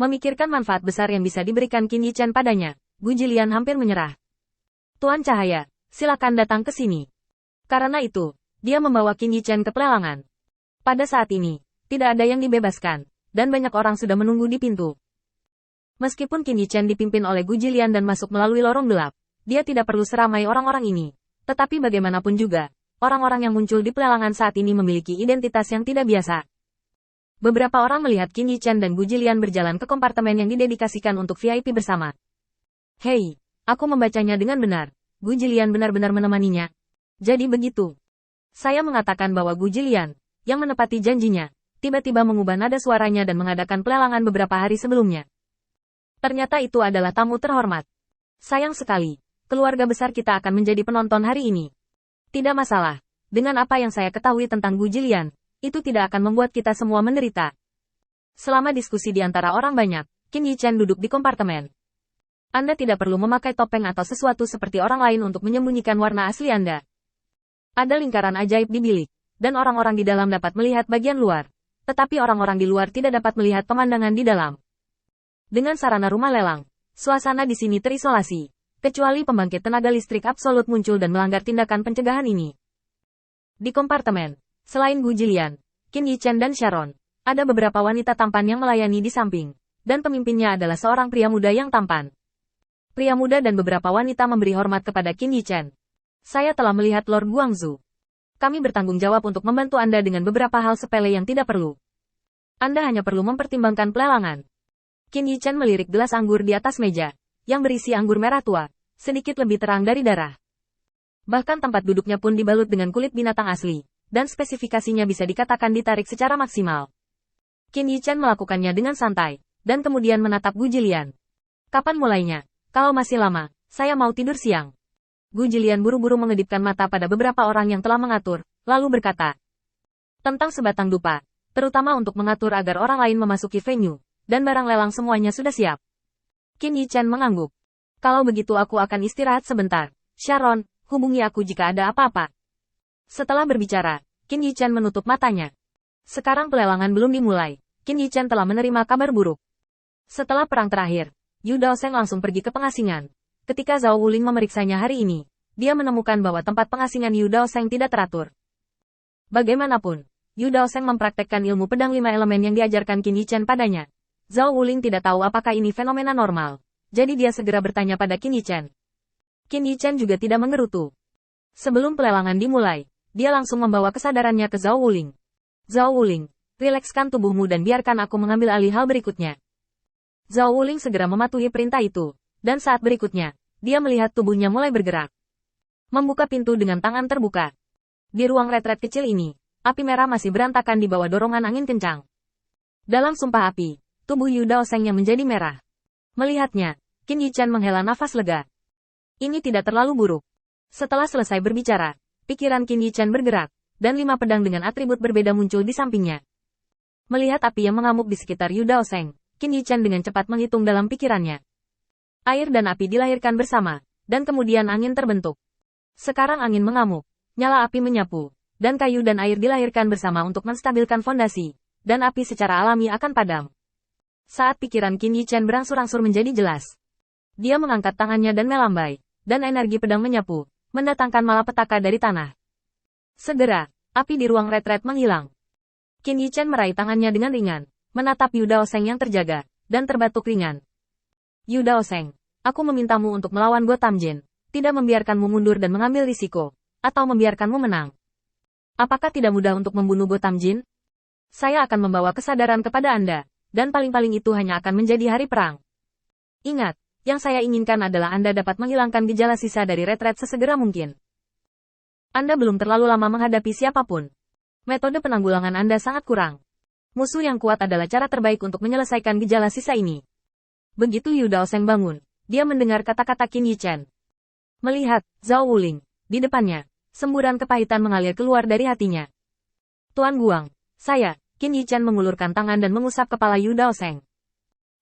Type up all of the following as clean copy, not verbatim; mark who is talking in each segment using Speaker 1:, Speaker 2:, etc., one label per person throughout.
Speaker 1: Memikirkan manfaat besar yang bisa diberikan Qin Yichen padanya, Gu Jilian hampir menyerah. Tuan Cahaya, silakan datang ke sini. Karena itu, dia membawa Qin Yichen ke pelelangan. Pada saat ini, tidak ada yang dibebaskan, dan banyak orang sudah menunggu di pintu. Meskipun Qin Yichen dipimpin oleh Gu Jilian dan masuk melalui lorong gelap, dia tidak perlu seramai orang-orang ini. Tetapi bagaimanapun juga, orang-orang yang muncul di pelelangan saat ini memiliki identitas yang tidak biasa. Beberapa orang melihat Qin Yichen dan Gu Jilian berjalan ke kompartemen yang didedikasikan untuk VIP bersama. Hei, aku membacanya dengan benar. Gu Jilian benar-benar menemaninya. Jadi begitu. Saya mengatakan bahwa Gu Jilian, yang menepati janjinya, tiba-tiba mengubah nada suaranya dan mengadakan pelelangan beberapa hari sebelumnya. Ternyata itu adalah tamu terhormat. Sayang sekali, keluarga besar kita akan menjadi penonton hari ini. Tidak masalah, dengan apa yang saya ketahui tentang Gu Jilian, itu tidak akan membuat kita semua menderita. Selama diskusi di antara orang banyak, Qin Yichen duduk di kompartemen. Anda tidak perlu memakai topeng atau sesuatu seperti orang lain untuk menyembunyikan warna asli Anda. Ada lingkaran ajaib di bilik, dan orang-orang di dalam dapat melihat bagian luar. Tetapi orang-orang di luar tidak dapat melihat pemandangan di dalam. Dengan sarana rumah lelang, suasana di sini terisolasi, kecuali pembangkit tenaga listrik absolut muncul dan melanggar tindakan pencegahan ini. Di kompartemen, selain Gu Jilian, Qin Yichen dan Sharon, ada beberapa wanita tampan yang melayani di samping, dan pemimpinnya adalah seorang pria muda yang tampan. Pria muda dan beberapa wanita memberi hormat kepada Qin Yichen. Saya telah melihat Lord Guangzhou. Kami bertanggung jawab untuk membantu Anda dengan beberapa hal sepele yang tidak perlu. Anda hanya perlu mempertimbangkan pelelangan. Qin Yichen melirik gelas anggur di atas meja, yang berisi anggur merah tua, sedikit lebih terang dari darah. Bahkan tempat duduknya pun dibalut dengan kulit binatang asli, dan spesifikasinya bisa dikatakan ditarik secara maksimal. Qin Yichen melakukannya dengan santai, dan kemudian menatap Gu Jilian. Kapan mulainya? Kalau masih lama, saya mau tidur siang. Gu Jilian buru-buru mengedipkan mata pada beberapa orang yang telah mengatur, lalu berkata. Tentang sebatang dupa, terutama untuk mengatur agar orang lain memasuki venue, dan barang lelang semuanya sudah siap. Qin Yichen mengangguk. Kalau begitu aku akan istirahat sebentar. Sharon, hubungi aku jika ada apa-apa. Setelah berbicara, Qin Yichen menutup matanya. Sekarang pelelangan belum dimulai. Qin Yichen telah menerima kabar buruk. Setelah perang terakhir, Yu Daosheng langsung pergi ke pengasingan. Ketika Zhao Wuling memeriksanya hari ini, dia menemukan bahwa tempat pengasingan Yu Daosheng tidak teratur. Bagaimanapun, Yu Daosheng mempraktekkan ilmu pedang 5 elemen yang diajarkan Qin Yichen padanya. Zhao Wuling tidak tahu apakah ini fenomena normal, jadi dia segera bertanya pada Qin Yichen. Qin Yichen juga tidak mengerutu. Sebelum pelelangan dimulai, dia langsung membawa kesadarannya ke Zhao Wuling. Zhao Wuling, rilekskan tubuhmu dan biarkan aku mengambil alih hal berikutnya. Zhao Wuling segera mematuhi perintah itu, dan saat berikutnya, dia melihat tubuhnya mulai bergerak. Membuka pintu dengan tangan terbuka. Di ruang retret kecil ini, api merah masih berantakan di bawah dorongan angin kencang. Dalam sumpah api, tubuh Yu Daosheng yang menjadi merah. Melihatnya, Qin Yichen menghela nafas lega. Ini tidak terlalu buruk. Setelah selesai berbicara, pikiran Qin Yichen bergerak, dan 5 pedang dengan atribut berbeda muncul di sampingnya. Melihat api yang mengamuk di sekitar Yu Daosheng, Qin Yichen dengan cepat menghitung dalam pikirannya. Air dan api dilahirkan bersama, dan kemudian angin terbentuk. Sekarang angin mengamuk, nyala api menyapu, dan kayu dan air dilahirkan bersama untuk menstabilkan fondasi, dan api secara alami akan padam. Saat pikiran Qin Yichen berangsur-angsur menjadi jelas, dia mengangkat tangannya dan melambai, dan energi pedang menyapu, mendatangkan malapetaka dari tanah. Segera, api di ruang retret menghilang. Qin Yichen meraih tangannya dengan ringan, menatap Yu Daosheng yang terjaga, dan terbatuk ringan. Yu Daosheng, aku memintamu untuk melawan Go Tamjin, tidak membiarkanmu mundur dan mengambil risiko, atau membiarkanmu menang. Apakah tidak mudah untuk membunuh Go Tamjin? Saya akan membawa kesadaran kepada Anda, dan paling-paling itu hanya akan menjadi hari perang. Ingat, yang saya inginkan adalah Anda dapat menghilangkan gejala sisa dari retret sesegera mungkin. Anda belum terlalu lama menghadapi siapapun. Metode penanggulangan Anda sangat kurang. Musuh yang kuat adalah cara terbaik untuk menyelesaikan gejala sisa ini. Begitu Yu Daosheng bangun, dia mendengar kata-kata Qin Yichen. Melihat Zhao Wuling di depannya, semburan kepahitan mengalir keluar dari hatinya. Tuan Guang, saya, Qin Yichen mengulurkan tangan dan mengusap kepala Yu Daosheng.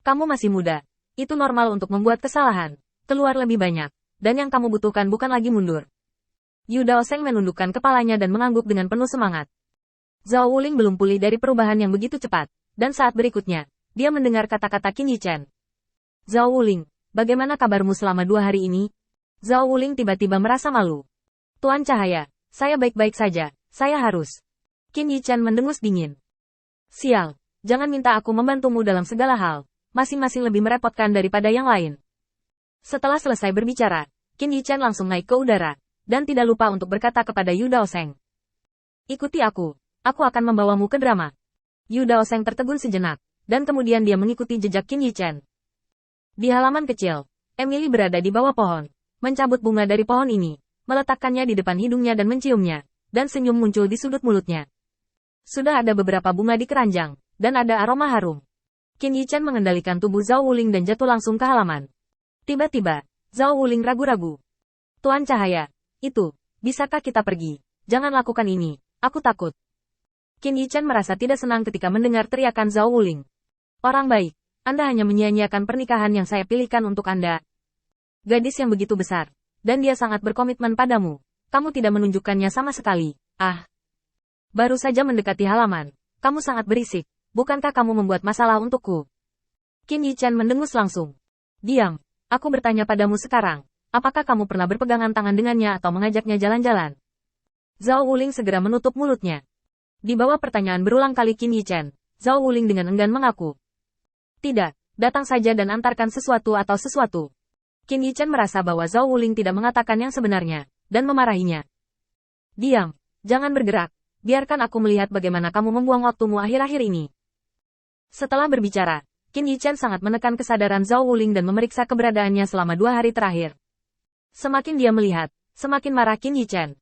Speaker 1: Kamu masih muda, itu normal untuk membuat kesalahan, keluar lebih banyak, dan yang kamu butuhkan bukan lagi mundur. Yu Daosheng menundukkan kepalanya dan mengangguk dengan penuh semangat. Zhao Wuling belum pulih dari perubahan yang begitu cepat, dan saat berikutnya, dia mendengar kata-kata Qin Yichen. Zhao Wuling, bagaimana kabarmu selama 2 hari ini? Zhao Wuling tiba-tiba merasa malu. Tuan Cahaya, saya baik-baik saja, saya harus. Qin Yichen mendengus dingin. Sial, jangan minta aku membantumu dalam segala hal, masing-masing lebih merepotkan daripada yang lain. Setelah selesai berbicara, Qin Yichen langsung naik ke udara, dan tidak lupa untuk berkata kepada Yu Daoseng. Ikuti aku akan membawamu ke drama. Yu Daoseng tertegun sejenak, dan kemudian dia mengikuti jejak Qin Yichen. Di halaman kecil, Emily berada di bawah pohon, mencabut bunga dari pohon ini, meletakkannya di depan hidungnya dan menciumnya, dan senyum muncul di sudut mulutnya. Sudah ada beberapa bunga di keranjang, dan ada aroma harum. Qin Yichen mengendalikan tubuh Zhao Wuling dan jatuh langsung ke halaman. Tiba-tiba, Zhao Wuling ragu-ragu. Tuan Cahaya, bisakah kita pergi? Jangan lakukan ini, aku takut. Qin Yichen merasa tidak senang ketika mendengar teriakan Zhao Wuling. Orang baik, Anda hanya menyia-nyiakan pernikahan yang saya pilihkan untuk Anda. Gadis yang begitu besar, dan dia sangat berkomitmen padamu. Kamu tidak menunjukkannya sama sekali. Baru saja mendekati halaman. Kamu sangat berisik. Bukankah kamu membuat masalah untukku? Qin Yichen mendengus langsung. Diam. Aku bertanya padamu sekarang. Apakah kamu pernah berpegangan tangan dengannya atau mengajaknya jalan-jalan? Zhao Wuling segera menutup mulutnya. Di bawah pertanyaan berulang kali Qin Yichen, Zhao Wuling dengan enggan mengaku. Tidak, datang saja dan antarkan sesuatu atau sesuatu. Qin Yichen merasa bahwa Zhao Wuling tidak mengatakan yang sebenarnya, dan memarahinya. Diam, jangan bergerak, biarkan aku melihat bagaimana kamu membuang waktumu akhir-akhir ini. Setelah berbicara, Qin Yichen sangat menekan kesadaran Zhao Wuling dan memeriksa keberadaannya selama 2 hari terakhir. Semakin dia melihat, semakin marah Qin Yichen,